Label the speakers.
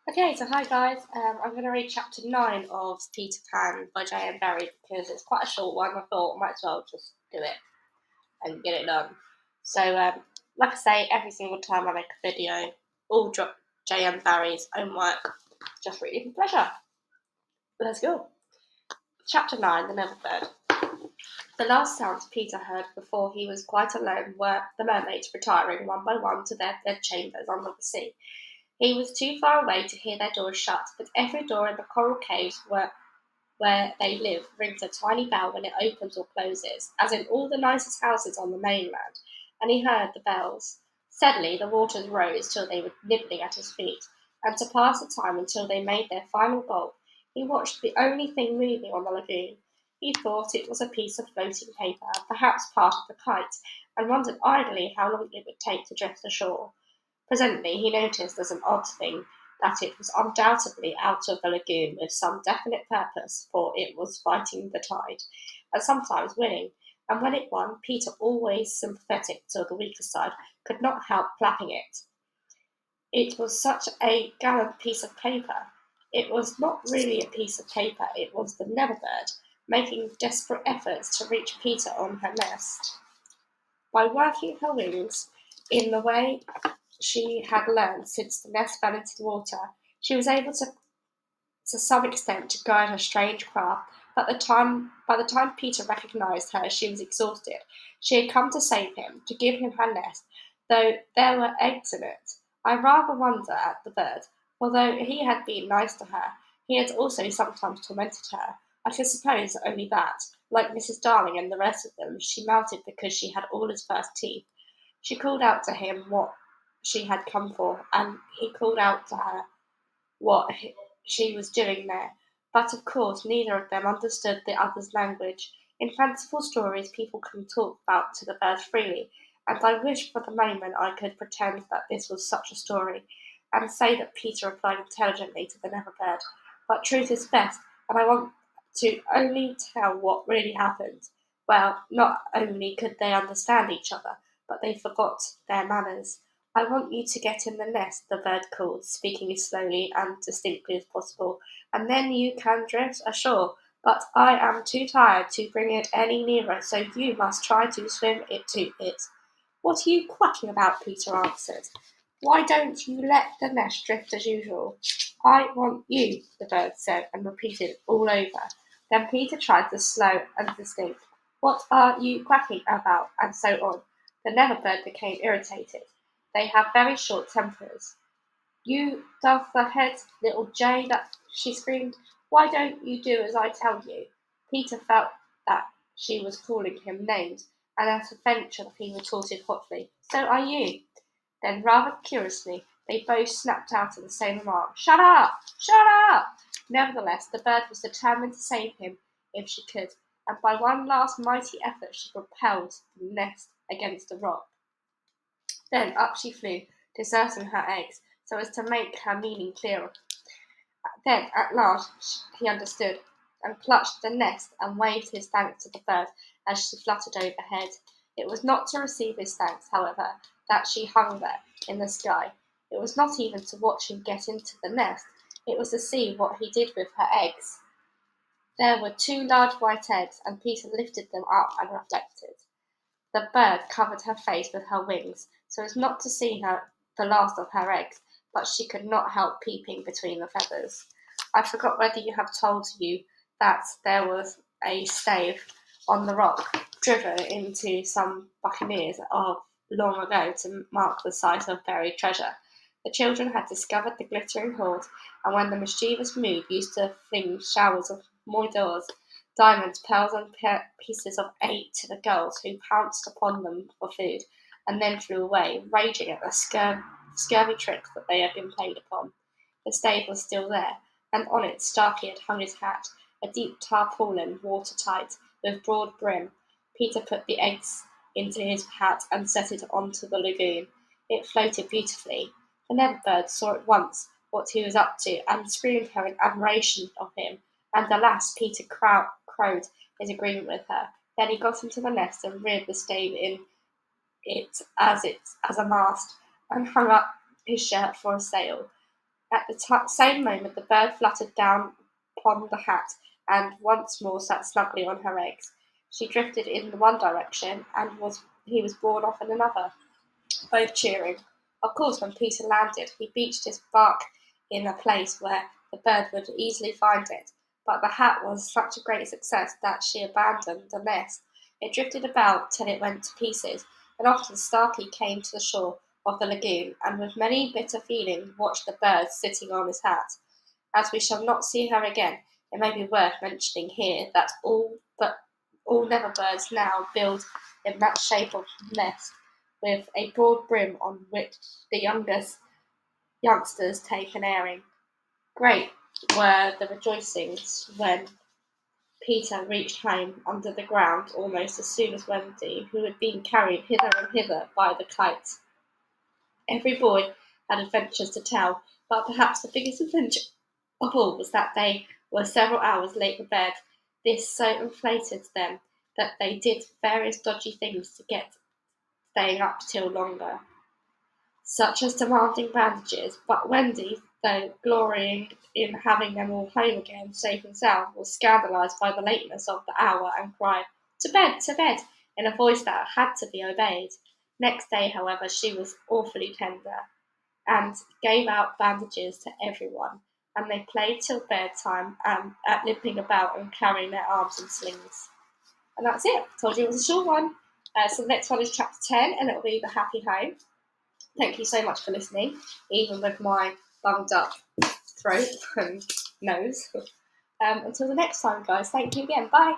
Speaker 1: Okay, so hi guys. I'm going to read chapter 9 of Peter Pan by JM Barrie because it's quite a short one. I thought I might as well just do it and get it done. So, like I say, every single time I make a video, all drop JM Barrie's own work, just reading for pleasure. Let's go. Chapter 9 The Never Bird. The last sounds Peter heard before he was quite alone were the mermaids retiring one by one to their dead chambers under the sea. He was too far away to hear their doors shut, but every door in the coral caves where they live rings a tiny bell when it opens or closes, as in all the nicest houses on the mainland, and he heard the bells. Steadily the waters rose till they were nibbling at his feet, and to pass the time until they made their final gulp, he watched the only thing moving on the lagoon. He thought it was a piece of floating paper, perhaps part of the kite, and wondered idly how long it would take to drift ashore. Presently he noticed as an odd thing that it was undoubtedly out of the lagoon with some definite purpose, for it was fighting the tide, and sometimes winning, and when it won, Peter, always sympathetic to the weaker side, could not help clapping it. It was such a gallant piece of paper. It was not really a piece of paper, it was the Never Bird, making desperate efforts to reach Peter on her nest. By working her wings in the way she had learned since the nest fell into the water, she was able to some extent to guide her strange craft, but by the time Peter recognized her, she was exhausted. She had come to save him, to give him her nest, though there were eggs in it. I rather wonder at the bird. Although he had been nice to her, he had also sometimes tormented her. I can suppose only that, like Mrs. Darling and the rest of them, she melted because she had all his first teeth. She called out to him what she had come for, and he called out to her what she was doing there. But of course, neither of them understood the other's language. In fanciful stories, people can talk about to the birds freely, and I wish for the moment I could pretend that this was such a story, and say that Peter replied intelligently to the Never Bird. But truth is best, and I want to only tell what really happened. Well, not only could they understand each other, but they forgot their manners. I want you to get in the nest, the bird called, speaking as slowly and distinctly as possible, and then you can drift ashore. But I am too tired to bring it any nearer, so you must try to swim it to it. What are you quacking about? Peter answered. Why don't you let the nest drift as usual? I want you, the bird said, and repeated it all over. Then Peter tried the slow and distinct. What are you quacking about? And so on. The Never Bird became irritated. They have very short tempers. You does the head, little jay, that she screamed. Why don't you do as I tell you? Peter felt that she was calling him names, and at a venture he retorted hotly, So are you. Then, rather curiously, they both snapped out at the same remark. Shut up! Shut up! Nevertheless, the bird was determined to save him if she could, and by one last mighty effort she propelled the nest against a rock. Then up she flew, deserting her eggs, so as to make her meaning clearer. Then at last he understood, and clutched the nest and waved his thanks to the bird as she fluttered overhead. It was not to receive his thanks, however, that she hung there in the sky. It was not even to watch him get into the nest. It was to see what he did with her eggs. There were two large white eggs, and Peter lifted them up and reflected. The bird covered her face with her wings, so as not to see the last of her eggs, but she could not help peeping between the feathers. I forgot whether you have told you that there was a stave on the rock driven into some buccaneers of long ago to mark the site of buried treasure. The children had discovered the glittering hoard, and when the mischievous mood used to fling showers of moidores, diamonds, pearls, and pieces of eight to the girls, who pounced upon them for food, and then flew away, raging at the scurvy tricks that they had been played upon. The stave was still there, and on it Starkey had hung his hat, a deep tarpaulin, watertight, with broad brim. Peter put the eggs into his hat and set it onto the lagoon. It floated beautifully. The Never Bird saw at once what he was up to, and screamed her in admiration of him. And alas, Peter crowed his agreement with her. Then he got into the nest and reared the stave in it as a mast, and hung up his shirt for a sail. At the same moment the bird fluttered down upon the hat, and once more sat snugly on her eggs. She drifted in one direction, and he was borne off in another, both cheering. Of course, when Peter landed, he beached his bark in a place where the bird would easily find it, but the hat was such a great success that she abandoned the nest. It drifted about till it went to pieces, and often Starkey came to the shore of the lagoon, and with many bitter feeling watched the bird sitting on his hat. As we shall not see her again, it may be worth mentioning here that all never birds now build in that shape of nest, with a broad brim on which the youngsters take an airing. Great were the rejoicings when Peter reached home under the ground almost as soon as Wendy, who had been carried hither and thither by the kite. Every boy had adventures to tell, but perhaps the biggest adventure of all was that they were several hours late for bed. This so inflated them that they did various dodgy things to get staying up till longer, such as demanding bandages, but Wendy, though glorying in having them all home again, safe and sound, was scandalised by the lateness of the hour, and cried, to bed, in a voice that had to be obeyed. Next day, however, she was awfully tender, and gave out bandages to everyone, and they played till bedtime, at limping about and carrying their arms in slings. And that's it. Told you it was a short one. So the next one is chapter 10, and it'll be The Happy Home. Thank you so much for listening, even with my bunged up throat and nose. Until the next time, guys, thank you again. Bye.